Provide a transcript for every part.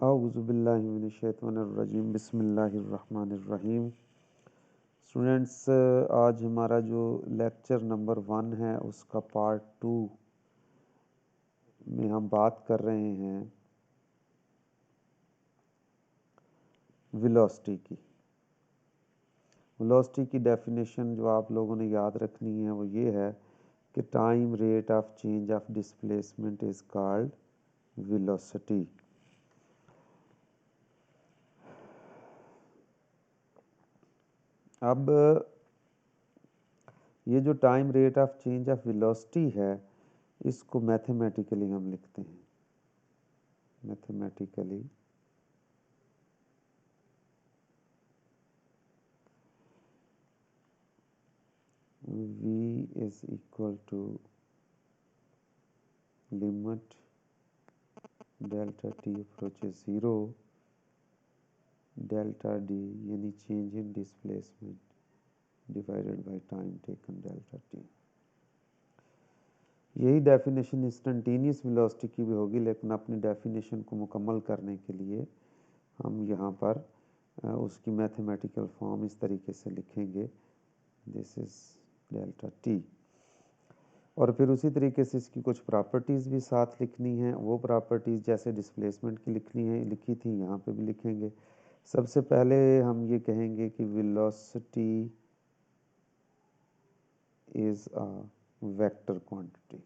औज़ु बिल्लाहि मिनश शैतानिर रजीम बिस्मिल्लाहिर रहमानिर रहीम। स्टूडेंट्स, आज हमारा जो लेक्चर नंबर 1 है उसका पार्ट 2 में हम बात कर रहे हैं वेलोसिटी की। वेलोसिटी की डेफिनेशन जो आप लोगों ने याद रखनी है वो ये है कि time rate of change of displacement is called velocity. अब ये जो time rate of change of velocity है इसको मैथमेटिकली हम लिखते हैं। Mathematically v is equal to limit delta t approaches 0 delta d यानी change in displacement divided by time taken delta T. यही डेफिनेशन इंस्टेंटेनियस वेलोसिटी की भी होगी, लेकिन अपनी डेफिनेशन को मुकम्मल करने के लिए हम यहाँ पर उसकी मैथमेटिकल फॉर्म इस तरीके से लिखेंगे, दिस इज डेल्टा टी। और फिर उसी तरीके से इसकी कुछ प्रॉपर्टीज़ भी साथ लिखनी है। वो प्रॉपर्टीज़ जैसे डिस्प्लेसमेंट की लिखी थी यहाँ पे भी लिखेंगे। सबसे पहले हम ये कहेंगे कि velocity is a vector quantity.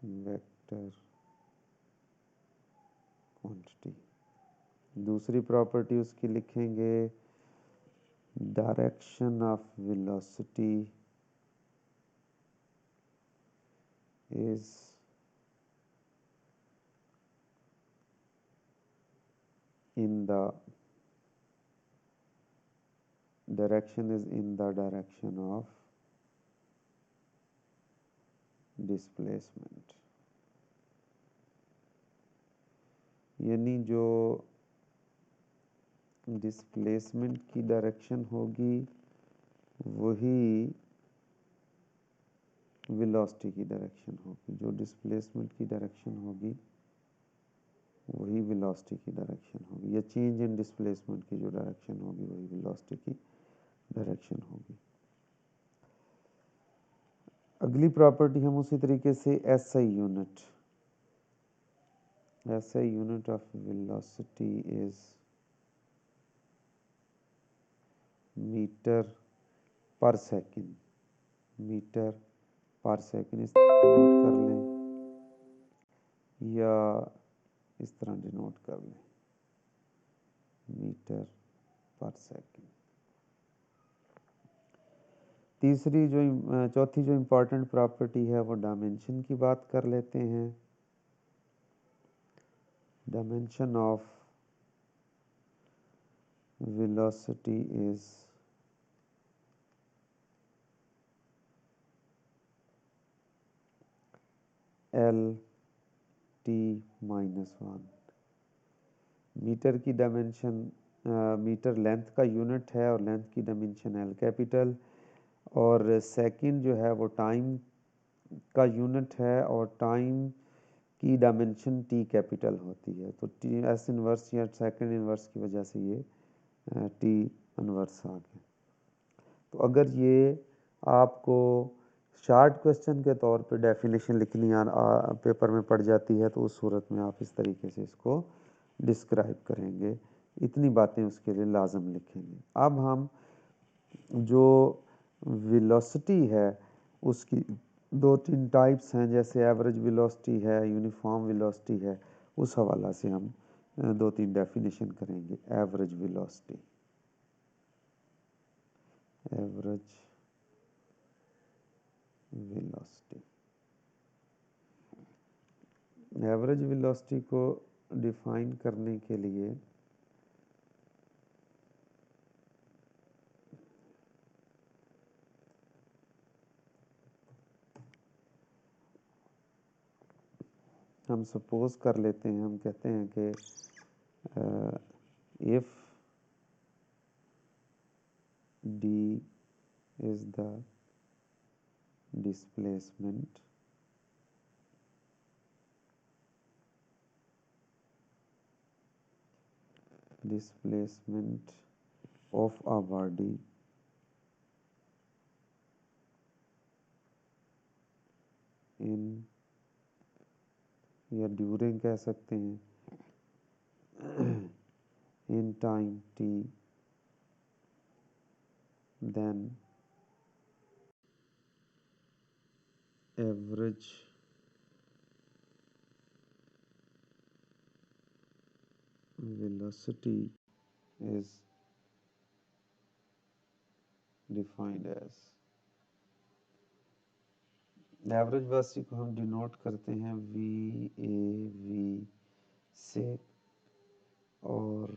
Vector quantity. दूसरी प्रॉपर्टी उसकी लिखेंगे direction of velocity is in the direction of displacement, यानी जो डिस्प्लेसमेंट की डायरेक्शन होगी वही वेलोसिटी की डायरेक्शन होगी। जो डिस्प्लेसमेंट की डायरेक्शन होगी वही वेलोसिटी की डायरेक्शन होगी, या चेंज इन डिस्प्लेसमेंट की जो डायरेक्शन होगी वही वेलोसिटी की डायरेक्शन होगी। अगली प्रॉपर्टी हम उसी तरीके से SI unit of velocity is metre per second. Metre per second इस तरह नोट कर लें या इस तरह डिनोट कर लें, मीटर पर सेकंड। चौथी जो इम्पोर्टेंट प्रॉपर्टी है वो डायमेंशन की बात कर लेते हैं। Dimension of velocity is L/(t)-1। Metre की डायमेंशन, मीटर लेंथ का यूनिट है और लेंथ की डायमेंशन L कैपिटल, और सेकंड जो है वो टाइम का यूनिट है और टाइम की डायमेंशन T कैपिटल होती है। तो T S इन्वर्स या सेकंड इन्वर्स की वजह से ये T इन्वर्स आ गया। तो अगर ये आपको शार्ट क्वेश्चन के तौर पे डेफिनेशन लिखनी पेपर में पड़ जाती है तो उस सूरत में आप इस तरीके से इसको डिस्क्राइब करेंगे, इतनी बातें उसके लिए लाजम लिखेंगे। अब हम जो वेलोसिटी है उसकी 2-3 टाइप्स हैं, जैसे एवरेज वेलोसिटी है, यूनिफॉर्म वेलोसिटी है, उस हवाला से हम 2-3 डेफिनेशन करेंगे। Average velocity, average velocity. Average velocity को डिफाइन करने के लिए हम सपोज कर लेते हैं, हम कहते हैं कि if d is the displacement displacement of a body in या ड्यूरिंग कह सकते हैं in time t then average velocity is defined as average velocity को हम डिनोट करते हैं VAV से और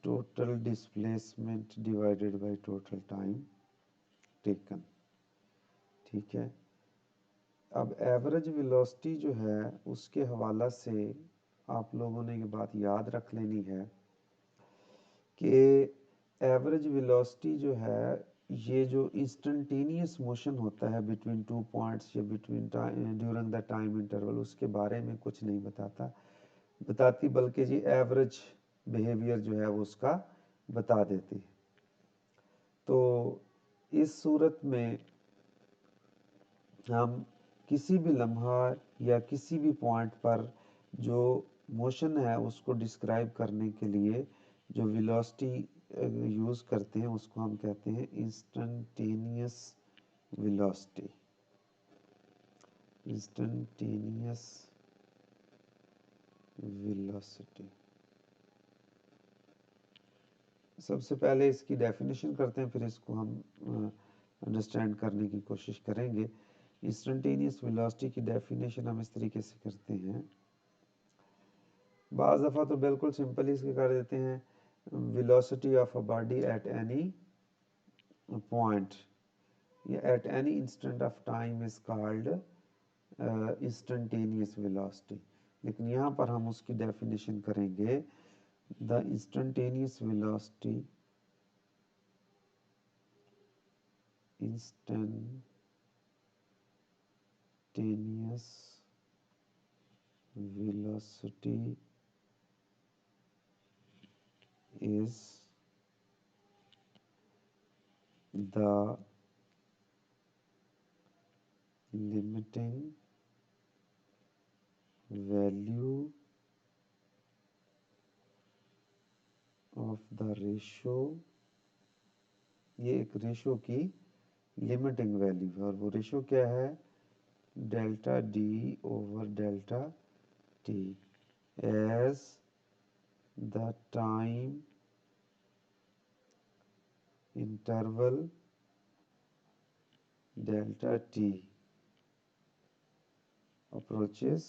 total displacement divided by total time taken. ठीक है, अब एवरेज वेलोसिटी जो है उसके हवाला से आप लोगों ने ये बात याद रख लेनी है कि एवरेज वेलोसिटी जो है ये जो इंस्टेंटेनियस मोशन होता है बिटवीन टू पॉइंट्स या between during the time interval उसके बारे में कुछ नहीं बताती बल्कि जी एवरेज बिहेवियर जो है वो उसका बता देती है। तो इस सूरत में हम किसी भी लम्हा या किसी भी पॉइंट पर जो मोशन है उसको डिस्क्राइब करने के लिए जो वेलोसिटी यूज़ करते हैं उसको हम कहते हैं इंस्टेंटेनियस वेलोसिटी। Instantaneous velocity. सबसे पहले इसकी डेफिनेशन करते हैं, फिर इसको हम अंडरस्टैंड करने की कोशिश करेंगे। इंस्टेंटेनियस वेलोसिटी की डेफिनेशन हम इस तरीके से करते हैं, बाज़ दफ़ा तो बिल्कुल सिंपल ही इसके कर देते हैं, velocity of a body at any point या at any instant of time is called instantaneous velocity. लेकिन यहाँ पर हम उसकी डेफिनेशन करेंगे, the instantaneous velocity instantaneous velocity is the limiting value of the ratio। ये एक रेशो की लिमिटिंग वैल्यू है और वो रेशो क्या है, delta d over delta t as the time interval delta t approaches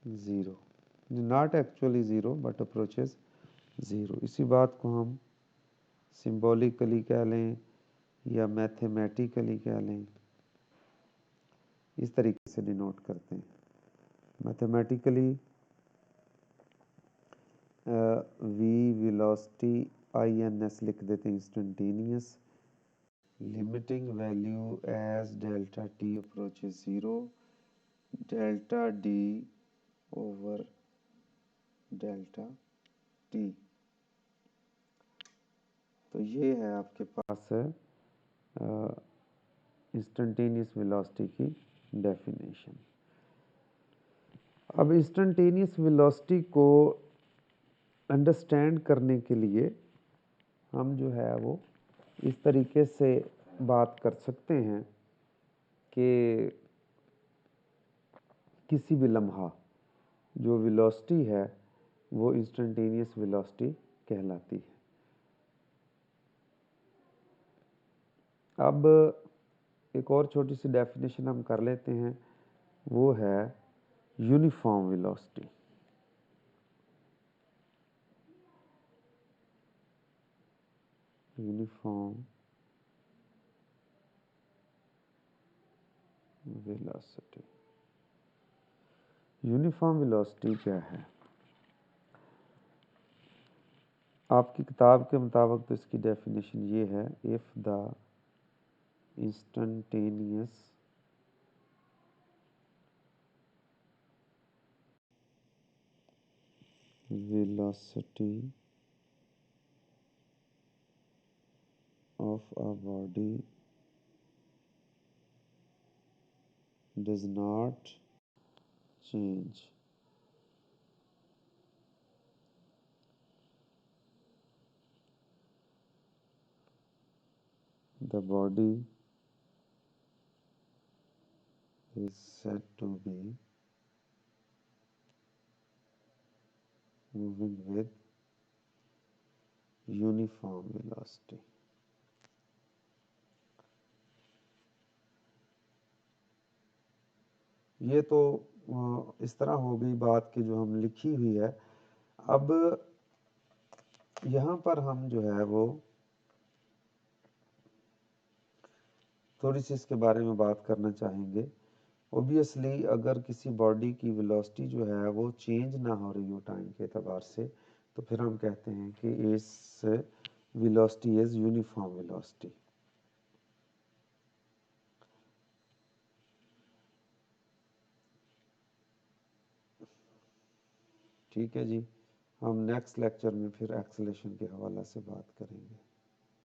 zero, not actually zero but approaches zero. इसी बात को हम सिंबॉलिकली कह लें या मैथमेटिकली कह लें, इस तरीके से डिनोट करते हैं। मैथमेटिकली वी वेलोसिटी INS लिख देते हैं, instantaneous limiting value as delta t approaches zero, delta d over delta t. तो ये है आपके पास इंस्टेंटेनियस वेलोसिटी की डेफिनेशन। अब इंस्टेंटेनियस वेलोसिटी को अंडरस्टैंड करने के लिए हम जो है वो इस तरीके से बात कर सकते हैं कि किसी भी लम्हा जो वेलोसिटी है वो इंस्टेंटेनियस वेलोसिटी कहलाती है। अब एक और छोटी सी डेफिनेशन हम कर लेते हैं, वो है uniform velocity. Uniform velocity. Uniform velocity क्या है? आपकी किताब के मुताबिक तो इसकी डेफिनेशन ये है, if the instantaneous velocity of a body does not change. The body is said to be moving with uniform velocity. ये तो इस तरह हो गई बात कि जो हम लिखी हुई है। अब यहाँ पर हम जो है वो थोड़ी सी इसके बारे में बात करना चाहेंगे। ओबियसली अगर किसी बॉडी की वेलोसिटी जो है वो चेंज ना हो रही हो टाइम के एतबार से, तो फिर हम कहते हैं कि इस वेलोसिटी इज यूनिफॉर्म वेलोसिटी। ठीक है जी, हम नेक्स्ट लेक्चर में फिर एक्सेलेरेशन के हवाले से बात करेंगे।